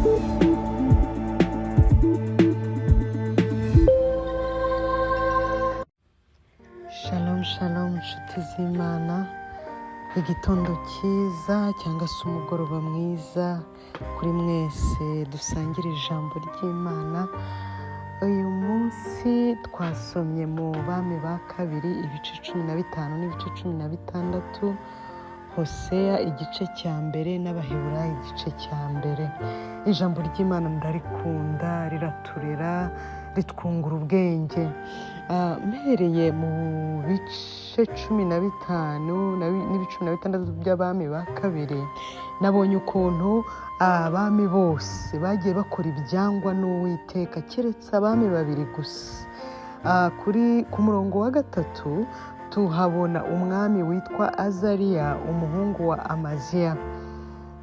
Shalom shalom nshuti z'Imana, igitondo cyiza cyangwa se umugoroba mwiza kuri mwese dusangira ijambo ry'Imana. Uyu munsi twasomye mu Bami ba kabiri ibice 15 n'ibice 16, Hoseya igice cya mbere n'Abaheburayo igice cya mbere. Ijambo ry'Imana ndarikunda, riraturera, ritwungura ubwenge. Mpereye mu bice 15 n'ibice 16 by'Abami ba kabiri, nabonye ukuntu abami bose bagiye bakora ibyangwa n'Uwiteka keretse abami babiri gusa. Ku murongo wa 3 tuhabona umwami witwa Azariya, umuhungu wa Amaziya.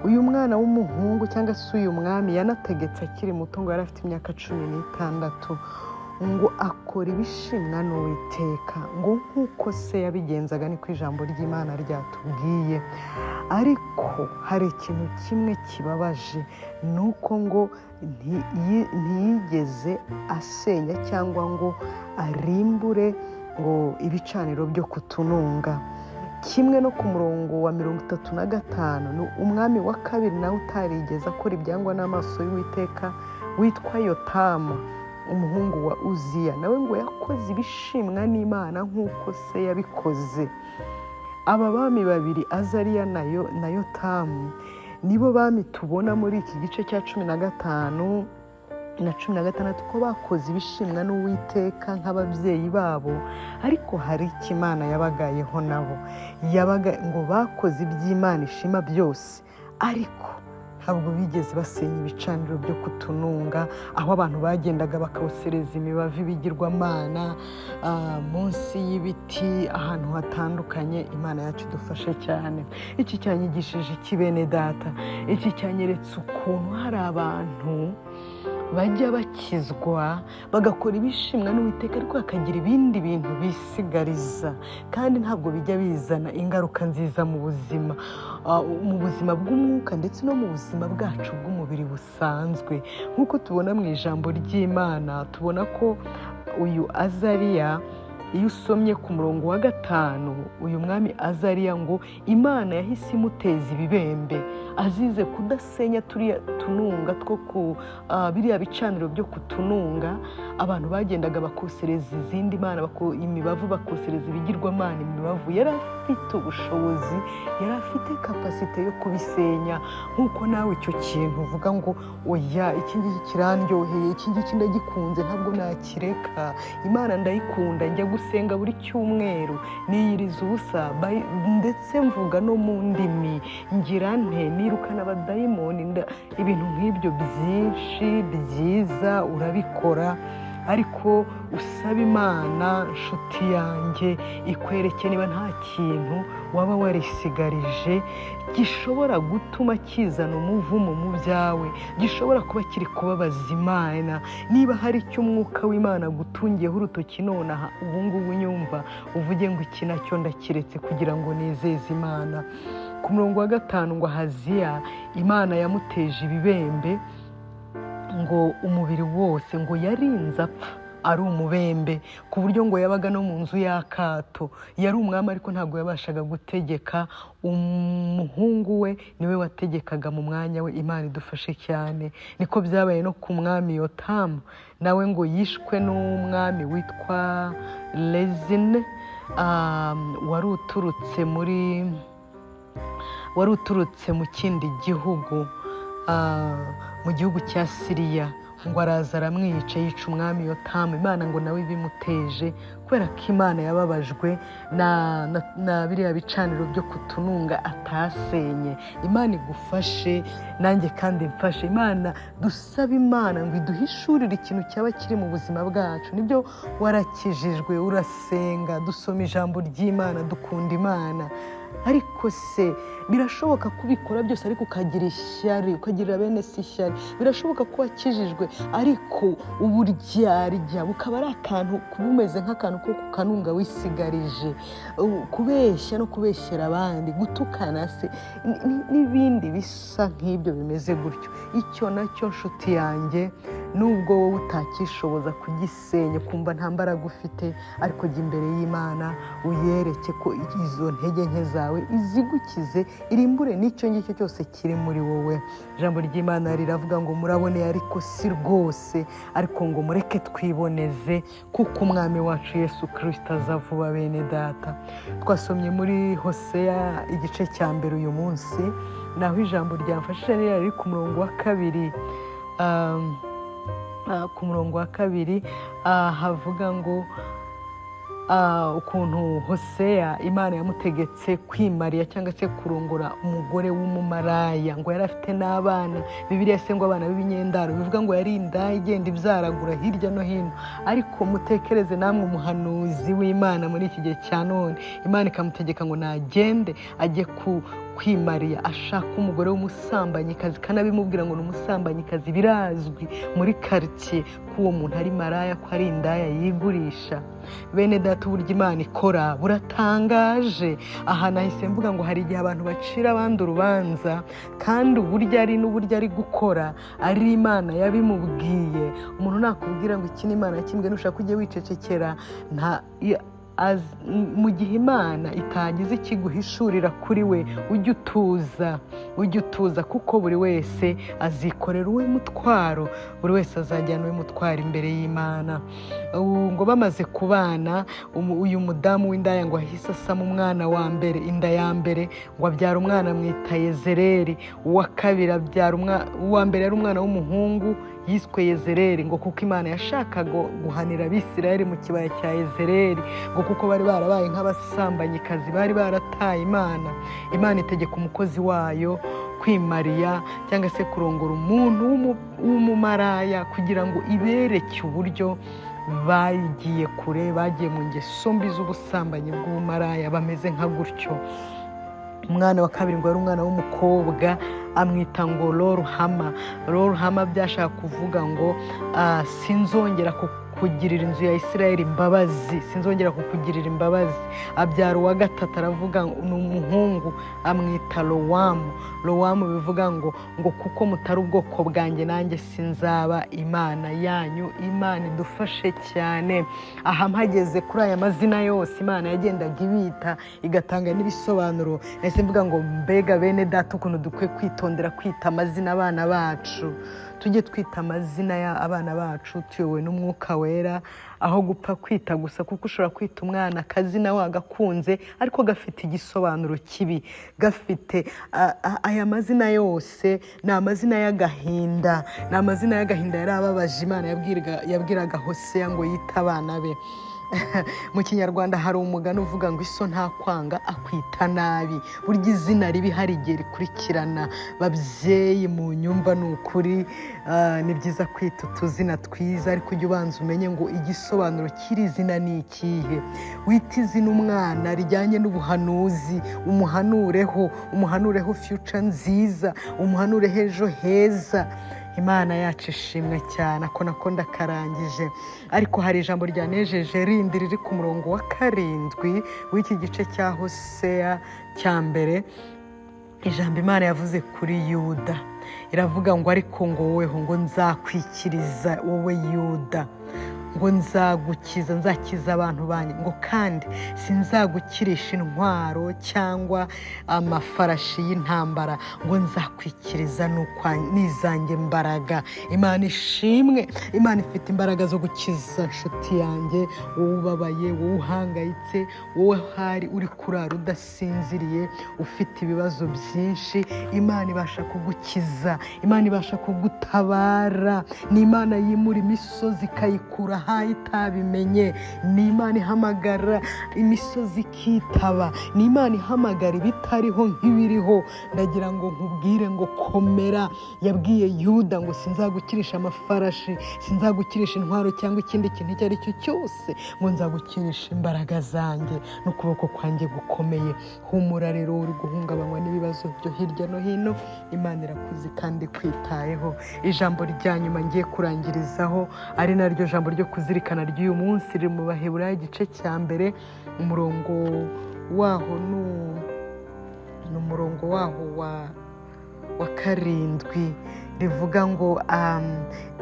Uyu mwana w'umuhungu cyangwa se uyu mwami yanategetse akiri muto, ngo yari afite imyaka 16, ngo akora ibishimwa n'Uwiteka, ngo nk'uko se yabigenzaga niko ijambo ry'Imana ryatubwiye. Ariko hari ikintu kimwe kibabaje, ni uko ngo ntiyigeze asenya cyangwa ngo arimbure ngo ibicaniro byo kutununga. Kimwe no ku murongo wa 35, ni umwami wa kabiri nawe utarigeze akora ibyangwa n'amaso y'Uwiteka witwa Yotamu, umuhungu wa Uziya, nawe ngo yakoze ibishimwa n'Imana nk'uko se yabikoze. Aba bami babiri, Azariya na Yotamu, nibo bami tubona muri iki gice cya 15 na 16 ko bakoze ibishimwa n'Uwiteka nk'ababyeyi babo. Ariko hari icyo Imana yabagayeho nabo, ngo bakoze iby'Imana ishima byose, ariko ntabwo bigeze basenya ibicaniro byo kutununga, aho abantu bagendaga bakawusereza imibavu ibigirwamana munsi y'ibiti, ahantu hatandukanye. Imana yacu idufashe cyane. Iki cyanyigishije iki bene data? Iki cyanyeretse ukuntu hari abantu bajya bakizwa bagakora ibishimwa n'Uwiteka, ariko bakagira ibindi bintu bisigariza, kandi ntabwo bijya bizana ingaruka nziza mu buzima bw'umwuka ndetse no mu buzima bwacu bw'umubiri busanzwe. Nk'uko tubona mu ijambo ry'Imana, tubona ko uyu Azariya, iyo usomye ku murongo wa 5, uyu mwami Azariya ngo Imana yahise imuteza ibibembe azize kudasenya turiya tununga two ku biriya bicaniro byo kutununga. Abantu bagendaga bakosereza izindi mana, imibavu, bakosereza ibigirwamana imibavu. Yari afite ubushobozi, yari afite kapasite yo kubisenya. Nk'uko nawe icyo kintu uvuga ngo oya, iki ngiki kirandyoheye, iki ngiki ndagikunze, ntabwo nakireka, Imana ndayikunda, njya gusenga buri cyumweru, niyiriza ubusa, ndetse mvuga no mu ndimi, ngira nte, nirukana abadayimoni, ibintu nk'ibyo byinshi byiza urabikora. Ariko usaba Imana, nshuti yanjye, ikwereke niba nta kintu waba warisigarije gishobora gutuma kizana umuvumo mu byawe, gishobora kuba kiri kubabaza Imana. Niba hari icyo umwuka w'Imana gutungiyeho urutoki nonaha, ubu ngubu nyumva uvuge ngo iki nacyo ndakiretse kugira ngo nezeze Imana. Ku murongo wa 5 ngo Ahaziya, Imana yamuteje ibibembe, ngo umubiri wose ngo yarinze apfa ari umubembe, ku buryo ngo yabaga no mu nzu y'akato. Yari umwami ariko ntabwo yabashaga gutegeka, umuhungu we niwe wategekaga mu mwanya we. Imana idufashe cyane. Niko byabaye no ku mwami Yotamu, nawe ngo yishwe n'umwami witwa Rezini, wari uturutse mu kindi gihugu, mu gihugu cya Siriya. Ngo araza aramwica, yica umwami Yotamu. Imana ngo nawe bimuteje, kubera ko Imana yababajwe na biriya bicaniro byo kutununga atasenye. Imana igufashe, nanjye kandi mfashe. Imana, dusaba Imana ngo iduhishurire ikintu cyaba kiri mu buzima bwacu. Nibyo warakijijwe, urasenga, dusoma ijambo ry'Imana, dukunda Imana, ariko se birashoboka kubikora byose ariko ukagira ishyari, ukagirira bene si ishyari. Birashoboka ko wakijijwe ariko uburyarya bukaba ari akantu bumeze nk'akantu ko kukanunga wisigarije, kubeshya no kubeshyera abandi, gutukana se n'ibindi bisa nk'ibyo bimeze gutyo. Icyo nacyo nshuti yanjye, nubwo wowe utakishoboza kugisenya ukumva nta mbaraga ufite, ariko jya imbere y'Imana uyereke ko izo ntege nke zawe izigukize, irimbure n'icyo ngicyo cyose kiri muri wowe. Ijambo ry'Imana riravuga ngo murabone ariko si rwose, ariko ngo mureke twiboneze kuko umwami wacu Yesu Kristo aza vuba bene data. Twasomye muri Hoseya igice cya mbere uyu munsi, naho ijambo ryamfashije riri ku murongo wa kabiri. Ku murongo wa kabiri havuga ngo ukuntu Hoseya Imana yamutegetse kwimarira cyangwa se kurongora umugore w'umumaraya, ngo yari afite n'abana. Bibiliya se ngo abana b'ibinyendaro, bivuga ngo yari indaya igenda ibyaragura hirya no hino. Ariko mutekereze namwe umuhanuzi w'Imana muri iki gihe cya none, Imana ikamutegeka ngo nagende ajye kwimariya, ashaka umugore w'umusambanyikazi, kanabimubwira ngo ni umusambanyikazi. Birazwi muri quartier ko uwo muntu ari maraya, ko ari indaya yigurisha. Bene data, uburyo Imana ikora buratangaje. Aha nahise mvuga ngo hari igihe abantu bacira abandi urubanza, kandi uburyo ari n'uburyo ari gukora ari Imana yabimubwiye. Umuntu nakubwira ngo iki ni Imana yakimbwe, nushaka ujye wicecekera. Mu gihe Imana itagize ikiguhishurira kuri we, ujye utuza, kuko buri wese azikorera uwe mutwaro, buri wese azajyana uwe mutwaro imbere y'Imana. Ngo bamaze kubana, uyu mudamu w'indaya ngo ahise asama umwana wa mbere, inda ya mbere, ngo abyara umwana mwita Yezereli. Uwa kabiri uwa mbere ari umwana w'umuhungu yiswe Yezereli, ngo kuko Imana yashakaga guhanira Abisirayeli mu kibaya cya Yezereli, ngo kuko bari barabaye nk'abasambanyikazi, bari barataye Imana. Imana itegeka umukozi wayo kwimariya cyangwa se kurongora umuntu w'umumaraya, kugira ngo ibereke uburyo bagiye kure, bagiye mu ngeso mbi z'ubusambanyi bw'ubumaraya, bameze nka gutyo. Umwana wa kabiri ngo ari umwana w'umukobwa, amwita ngo Loruhama. Byashaka kuvuga ngo sinzongera kukugirira inzu ya Isirayeli imbabazi, sinzongera kukugirira imbabazi. Abyara uwa gatatu, aravuga ni umuhungu, amwita Lowamu. Bivuga ngo kuko mutari ubwoko bwanjye, nanjye sinzaba Imana yanyu. Imana idufashe cyane. Aha mpageze kuri aya mazina yose Imana yagendaga ibita, igatanga n'ibisobanuro. Nahise mvuga ngo mbega bene data, ukuntu dukwiye kwitondera kwita amazina abana bacu. Tujye twita amazina y'abana bacu tuyobowe n'Umwuka Wera, aho gupfa kwita gusa, kuko ushobora kwita umwana akazina wagakunze ariko gafite igisobanuro kibi. Gafite aya mazina yose ni amazina y'agahinda, ni amazina y'agahinda yari ababaje Imana yabwiraga Hoseya ngo yite abana be. Mu Kinyarwanda hari umugani uvuga ngo iso nta kwanga akwita nabi. Burya izina ribi hari igihe rikurikirana. Babyeyi mu nyumva, ni ukuri ni byiza kwita utuzina twiza, ariko ujye ubanza umenye ngo igisobanuro cy'iri zina ni ikihe. Wita izina umwana rijyanye n'ubuhanuzi, umuhanureho future nziza, umuhanureho ejo heza. Imana yacu ishimwe cyane. Ako nako ndakarangije, ariko hari ijambo ryanejeje rindi riri ku murongo wa 7 w'iki gice cya Hoseya cya mbere. Ijambo Imana yavuze kuri Yuda, iravuga ngo ariko ngo woweho, ngo nzakwikiriza wowe Yuda, ngo nzakiza abantu banjye, ngo kandi sinzagukirisha intwaro cyangwa amafarashi y'intambara, ngo nzakwikiriza n'izanjye mbaraga. Imana ishimwe. Imana ifite imbaraga zo gukiza nshuti yanjye, wowe ubabaye, wowe uhangayitse, wowe hari uri kurara udasinziriye, ufite ibibazo byinshi. Imana ibasha kugukiza, Imana ibasha kugutabara. Ni Imana yimura imisozi ikayikura yabahaye itabimenye. Ni Imana ihamagara imisozi ikitaba, ni Imana ihamagara ibitariho nk'ibiriho. Ndagira ngo nkubwire ngo komera. Yabwiye Yuda ngo sinzagukirisha amafarashi, sinzagukirisha intwaro cyangwa ikindi kintu icyo ari cyo cyose, ngo nzagukirisha imbaraga zanjye n'ukuboko kwanjye gukomeye. Humura rero uri guhungabanywa n'ibibazo byo hirya no hino, Imana irakuzi kandi kwitayeho. Ijambo rya nyuma ngiye kurangirizaho ari naryo jambo ryo kuzirikana ry'uyu munsi riri mu Baheburayo igice cya mbere, umurongo waho n'umurongo waho wa karindwi, rivuga ngo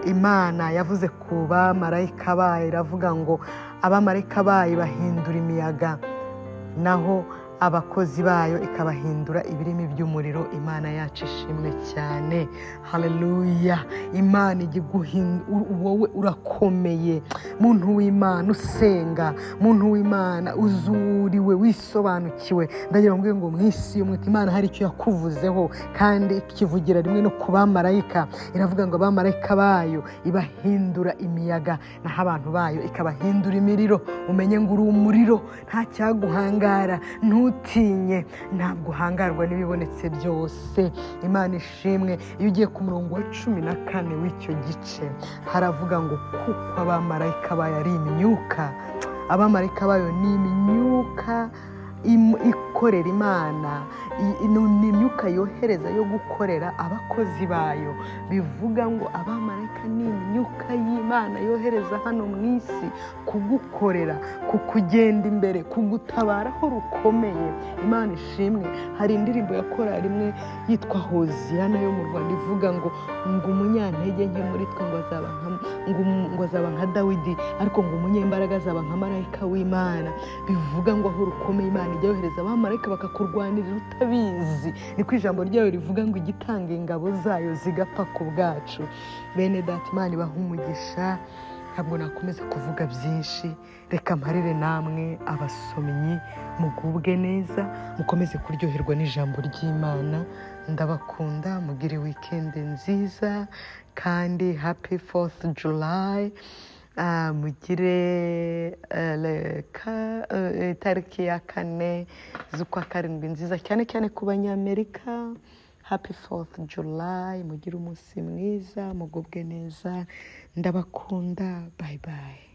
Imana yavuze ku bamarayika bayo, iravuga ngo abamarayika bayo bahindura imiyaga, naho abakozi bayo ikabahindura ibirimi by'umuriro. Imana yacu ishimwe cyane. Haleluya. Imana wowe urakomeye, muntu w'Imana usenga, muntu w'Imana uzuriwe wisobanukiwe. Ndagira ngo mu isi y'umwete Imana hari icyo yakuvuzeho, kandi ikivugira rimwe no ku bamarayika. Iravuga ngo abamarayika bayo ibahindura imiyaga, naho abantu bayo ikabahindura imiriro. Umenye ngo uri umuriro, nta cyaguhangara. Ntutinye, ntabwo uhangarwa n'ibibonetse byose. Imana ishimwe. Iyo ugiye ku murongo wa 14 w'icyo gice, haravuga ngo kuko abamarayika bayo ari imyuka. Abamarayika bayo ni imyuka ikorera Imana, ni imyuka yohereza yo gukorera abakozi bayo. Bivuga ngo abamarayika ni imyuka y'Imana yohereza hano mu isi kugukorera, kukugenda imbere, kugutabara aho rukomeye. Imana ishimwe. Hari indirimbo ya korali imwe yitwa Hoziyana yo mu Rwanda ivuga ngo umunyantege nke muri twe ngo azaba nka Dawidi, ariko ngo umunyembaraga azaba nka marayika w'Imana. Bivuga ngo aho rukomeye Imana ijya yohereza abamarayika bakakurwanirira utabizi. Niko ijambo ryayo rivuga ngo igitanga ingabo zayo zigapfa ku bwacu. Bene data, Imana ibaha umugisha. Ntabwo nakomeza kuvuga byinshi, reka mparire namwe abasomyi mugubwe neza, mukomeze kuryoherwa n'ijambo ry'Imana. Ndabakunda, mugire weekend nziza kandi happy 4th July. Mugire tariki ya 4 z'ukwa karindwi nziza cyane cyane ku Banyamerika. Happy 4th July. Mugire umunsi mwiza, mugubwe neza. Ndabakunda. Bye bye.